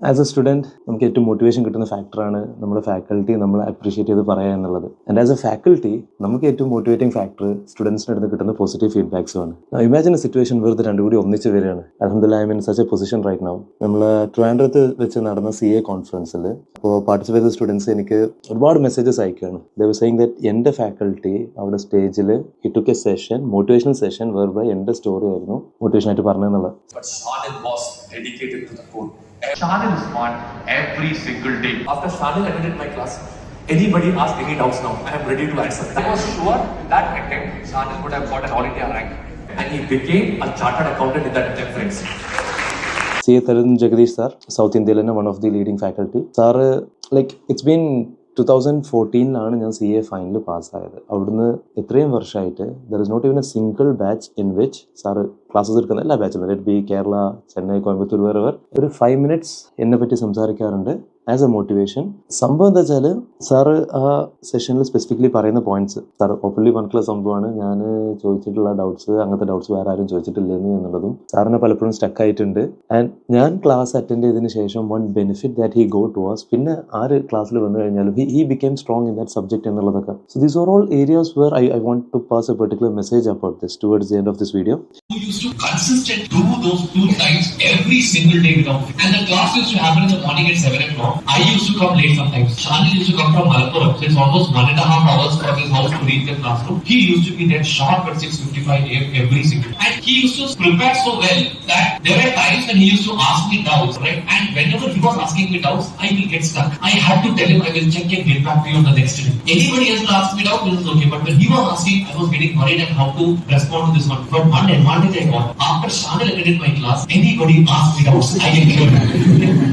As A student നമുക്ക് ഏറ്റവും motivation കിട്ടുന്ന ഫാക്ടറാണ് നമ്മുടെ ഫാക്കൽറ്റി നമ്മൾ അപ്രീഷിയേറ്റ് ചെയ്ത് പറയുക എന്നുള്ളത്. ആൻഡ് ആസ് എ ഫാക്കൽറ്റി നമുക്ക് ഏറ്റവും മോട്ടിവേറ്റിംഗ് ഫാക്ടർ സ്റ്റുഡൻസിൻ്റെ അടുത്ത് കിട്ടുന്ന പോസിറ്റീവ് ഫീഡ്ബാക്സുമാണ്. ഇമാജിൻ എ സിറ്റുവേഷൻ വെറുതെ രണ്ടും കൂടി ഒന്നിച്ച് വരികയാണ്. അൽഹംദുലില്ലാ I am in such a position right now. നമ്മൾ ട്രിവാൻഡ്രത്ത് വെച്ച് നടന്ന CA കോൺഫറൻസിൽ അപ്പോൾ പാർട്ടിസിപ്പേറ്റ് ചെയ്ത സ്റ്റുഡൻസ് എനിക്ക് ഒരുപാട് മെസ്സേജസ് അയക്കുകയാണ്. ദേ വർ സെയിങ് ദാറ്റ് എൻ്റെ ഫാക്കൽറ്റി അവിടെ സ്റ്റേജിൽ he took a session, motivational session were by എൻ്റെ സ്റ്റോറി ആയിരുന്നു മോട്ടിവേഷനായിട്ട് പറഞ്ഞതെന്നുള്ളത്. Dedicated to the code. Shanil is smart every single day. After Shanil attended my class, anybody ask any doubts now, I am ready to answer. I was sure that attempt Shanil would have got an all India rank, and he became a chartered accountant in that attempt, friends. CA Tarun Jagadish sir, South Indian, one of the leading faculty. Sir, like it's been 2014 ഞാൻ CA final പാസ്സായത്. അവിടുന്ന് ഇത്രയും വർഷമായിട്ട് there is not even a single batch in which sir classes എടുക്കുന്ന എല്ലാ ബാച്ചിലും let be Kerala, Chennai, Coimbatore, വേറെവർ ഒരു 5 minutes എന്നെ പറ്റി സംസാരിക്കാറുണ്ട് ആസ് എ മോട്ടിവേഷൻ. സംഭവം എന്താ വെച്ചാൽ സാറ് ആ സെഷനിൽ സ്പെസിഫിക്കലി പറയുന്ന പോയിന്റ്സ് സാറ് ഓപ്പൺലി പറഞ്ഞിട്ടുള്ള സംഭവമാണ്. ഞാൻ ചോദിച്ചിട്ടുള്ള ഡൗട്ട്സ് അങ്ങനത്തെ ഡൗട്ട്സ് വേറെ ആരും ചോദിച്ചിട്ടില്ലെന്ന് എന്നുള്ളതും സാറിനെ പലപ്പോഴും സ്റ്റക്ക് ആയിട്ടുണ്ട്. ആൻഡ് ഞാൻ ക്ലാസ് അറ്റൻഡ് ചെയ്തതിന് ശേഷം one benefit that he go to was, പിന്നെ ആര് ക്ലാസ്സിൽ വന്നു കഴിഞ്ഞാലും he became strong in that subject എന്നുള്ളതൊക്കെ. So these are all areas where I want to pass a particular message about this towards the end of this video. Who used to consistently do those 2 times every single day without fail. And the class used to happen in the morning at 7 o'clock. I used to come late sometimes. Shanil used to come from Malappuram. So it's almost 1.5 hours from his house to reach the classroom. He used to be there sharp at 6:55 AM every single day. And he used to prepare so well that there were times when he used to ask me doubts, right? And whenever he was asking me doubts, I will get stuck. I had to tell him I will check and get back to you on the next day. Anybody else will ask me doubts, this is okay. But when he was asking, I was getting worried at how to respond to this one. But one advantage I got, after Shanil attended my class, anybody asked me doubts, I can clear it.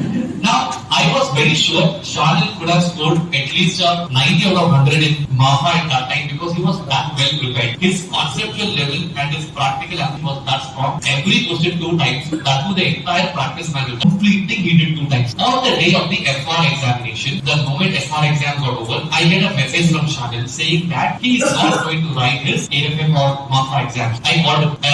Now, I was very sure Shanil could have scored at least 90 out of 100 in MAFA at that time because he was that well prepared. His conceptual level and his practical ability was that strong. Every question 2 times, that was the entire practice manual. Completing he did 2 times. On the day of the FR examination, the moment FR exam got over, I get a message from Shanil saying that he is not going to write his AFM or MAFA exams. I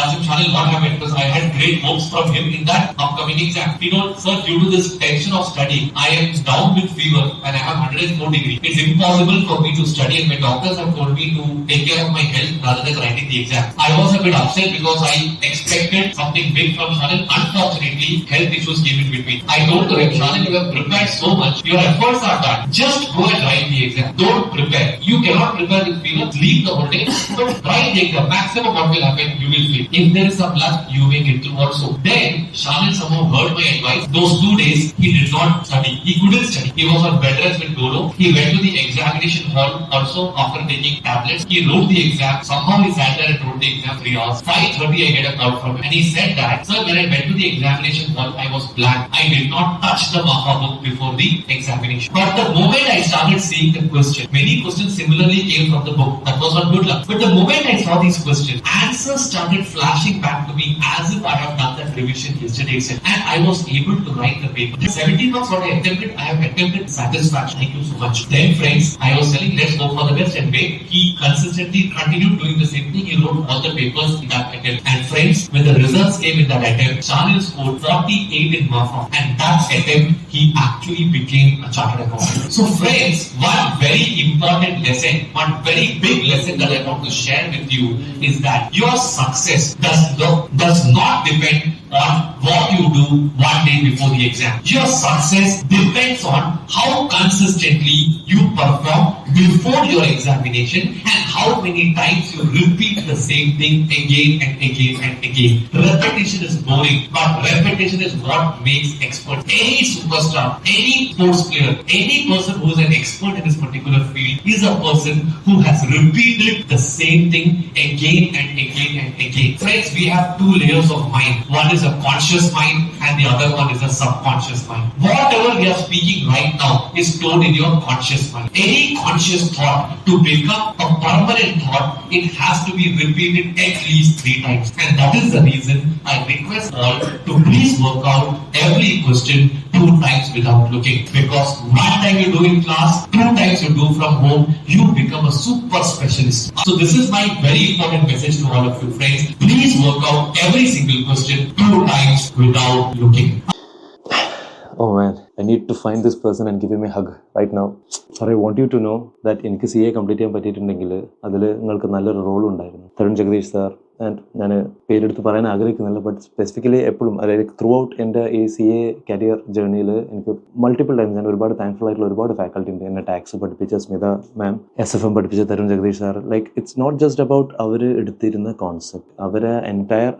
asked him, Shanil, what happened? Because I had great hopes from him in that upcoming exam. You know, sir, due to this tension of studying, I am down with fever and I have 104 degrees. It's impossible for me to study and my doctors have told me to take care of my health rather than writing the exam. I was a bit upset because I expected something big from Shanil. Unfortunately, health issues came in between. I told him, Shanil, you have prepared so much. Your efforts are done. Just go and write the exam. Don't prepare. You cannot prepare with fever. Leave the whole day. But write the exam. Maximum what will happen, you will fail. If there is some luck, you may get through also. Then Shanil somehow heard my advice. Those 2 days, he did not study. He couldn't study. He was on bed rest with Dolo. He went to the examination hall also after taking tablets. He wrote the exam. Somehow he sat there and wrote the exam 3 hours. 5:30 I get a call from him. And he said that, sir, when I went to the examination hall, I was blank. I did not touch the MAFA book before the examination. But the moment I started seeing the question, many questions similarly came from the book. That was not good luck. But the moment I saw these questions, answers started flashing back to me as if I have done that revision yesterday itself. And I was able to write the paper. The 17 marks what I attempted, I have attempted satisfaction. Thank you so much. Then friends, I was telling, let's go for the best and wait. He consistently continued doing the same thing. He wrote all the papers in that attempt. And friends, when the results came in that attempt, Shanil scored 48 in MAFA. And that attempt, he actually became a chartered accountant. So friends, one very important lesson, one very big lesson that I want to share with you is that your success does not depend on what you do one day before the exam. Your success depends on how consistently you perform before your examination and how many times you repeat the same thing again and again and again. Repetition is boring, but repetition is what makes expert. Any superstar, any sports player, any person who is an expert in this particular field is a person who has repeated the same thing again and again and again. Friends, we have 2 layers of mind. One is a conscious mind and the other one is a subconscious mind. Whatever we are speaking right now is stored in your conscious mind. Any conscious thought, to become a permanent thought, it has to be repeated at least 3 times. And that is the reason I request all to please work out every question 2 times without looking. Because 1 time you do in class, 2 times you do from home, you become a super specialist. So this is my very important message to all of you friends. Please work out every single question 2 times without looking. Oh man, I need to find this person and give him a hug right now. Sir, I want you to know that എനിക്ക് CA complete ചെയ്യാൻ പറ്റിയിട്ടുണ്ടെങ്കിൽ അതിൽ നിങ്ങൾക്ക് നല്ലൊരു role ഉണ്ടായിരുന്നു. Tarun Jagadish sir and ഞാൻ പേരെടുത്ത് പറയാൻ ആഗ്രഹിക്കുന്നില്ല, ബട്ട് സ്പെസിഫിക്കലി എപ്പോഴും അതായത് ത്രൂ ഔട്ട് എൻ്റെ ഈ CA കരിയർ ജേർണിയിൽ എനിക്ക് മൾട്ടിപ്പിൾ ടൈംസ് ഞാൻ ഒരുപാട് താങ്ക്ഫുൾ ആയിട്ടുള്ള ഒരുപാട് ഫാക്കൽറ്റി ഉണ്ട്. എന്നെ ടാക്സ് പഠിപ്പിച്ച സ്മിത മാം, SFM പഠിപ്പിച്ച Tarun Jagadish sir. Like it's not just about അവർ എടുത്തിരുന്ന കോൺസെപ്റ്റ്, അവരെ എൻറ്റയർ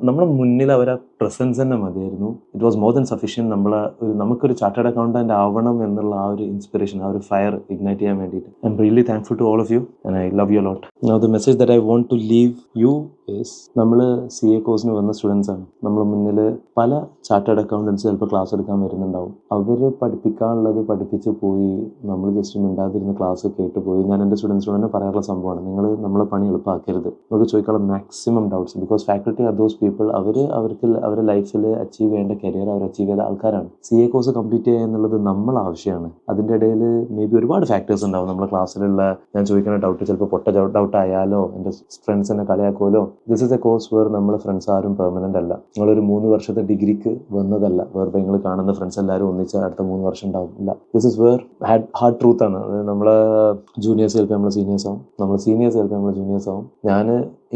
നമ്മുടെ മുന്നിൽ അവരെ പ്രസൻസ് തന്നെ മതിയായിരുന്നു. It was more than sufficient. നമുക്കൊരു ചാർട്ടേഡ് അക്കൗണ്ടന്റ് ആവണം എന്നുള്ള ആ ഒരു ഇൻസ്പിറേഷൻ, ആ ഒരു ഫയർ ഇഗ്നൈറ്റ് ചെയ്യാൻ വേണ്ടിയിട്ട്. I am really thankful to all of you and I love you lot. Now the message that I want to leave you is, നമ്മൾ CA കോഴ്സിന് വന്ന സ്റ്റുഡൻസ് ആണ്. നമ്മൾ മുന്നിൽ പല ചാർട്ടേഡ് അക്കൗണ്ടൻസ് ചിലപ്പോൾ ക്ലാസ് എടുക്കാൻ വരുന്നുണ്ടാവും. അവർ പഠിപ്പിക്കാനുള്ളത് പഠിപ്പിച്ച് പോയി, നമ്മൾ ജസ്റ്റ് മിണ്ടാതിരുന്ന് ക്ലാസ് കേട്ട് പോയി. ഞാൻ എൻ്റെ സ്റ്റുഡൻസിനോട് തന്നെ പറയാറുള്ള സംഭവമാണ്, നിങ്ങൾ നമ്മളെ പണി എളുപ്പമാക്കരുത്. നമുക്ക് ചോദിക്കാനുള്ള maximum doubts, because faculty are those people. അവർക്ക് അവരുടെ ലൈഫിൽ അച്ചീവ് ചെയ്യേണ്ട കരിയർ അവർ അച്ചീവ് ചെയ്ത ആൾക്കാരാണ്. CA കോഴ്സ് കംപ്ലീറ്റ് ചെയ്യുക എന്നുള്ളത് നമ്മൾ ആവശ്യമാണ്. അതിൻ്റെ ഇടയിൽ മേ ബി ഒരുപാട് ഫാക്ടേഴ്സ് ഉണ്ടാവും. നമ്മുടെ ക്ലാസ്സിലുള്ള ഞാൻ ചോദിക്കുന്ന ഡൗട്ട് ചിലപ്പോൾ പൊട്ട ഡൗട്ട് ആയാലോ, എൻ്റെ ഫ്രണ്ട്സ് എന്നെ കളിയാക്കുമല്ലോ. This is a course where നമ്മുടെ ഫ്രണ്ട്സ് ആരും പെർമനന്റ് അല്ല. നിങ്ങളൊരു 3 വർഷത്തെ ഡിഗ്രിക്ക് വന്നതല്ല, വേറെ നിങ്ങൾ കാണുന്ന ഫ്രണ്ട്സ് എല്ലാവരും ഒന്നിച്ച് അടുത്ത 3 വർഷം ഉണ്ടാവും. ഇല്ല, this is where hard truth ആണ്. നമ്മളെ ജൂനിയേഴ്സ് ചിലപ്പോൾ നമ്മൾ സീനിയേഴ്സ് ആവും, നമ്മൾ സീനിയേഴ്സ് ചിലപ്പോൾ നമ്മൾ ജൂനിയേഴ്സ് ആവും. ഞാൻ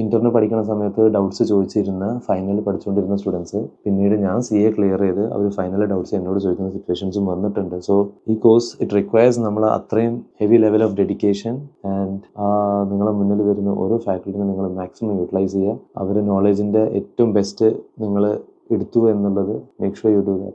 ഇന്റർന് പഠിക്കുന്ന സമയത്ത് ഡൗട്ട്സ് ചോദിച്ചിരുന്ന ഫൈനൽ പഠിച്ചുകൊണ്ടിരുന്ന സ്റ്റുഡൻസ് പിന്നീട് ഞാൻ CA ക്ലിയർ ചെയ്ത് അവർ ഫൈനൽ ഡൗട്ട്സ് എന്നോട് ചോദിക്കുന്ന സിറ്റുവേഷൻസും വന്നിട്ടുണ്ട്. സോ ഈ കോഴ്സ് ഇറ്റ് റിക്വയർസ് നമ്മൾ അത്രയും heavy level of dedication and നിങ്ങളെ മുന്നിൽ വരുന്ന ഓരോ ഫാക്കൽറ്റിനെ നിങ്ങൾ മാക്സിമം യൂട്ടിലൈസ് ചെയ്യുക. അവരുടെ നോളജിൻ്റെ ഏറ്റവും ബെസ്റ്റ് നിങ്ങൾ എടുത്തു എന്നുള്ളത് make sure you do that.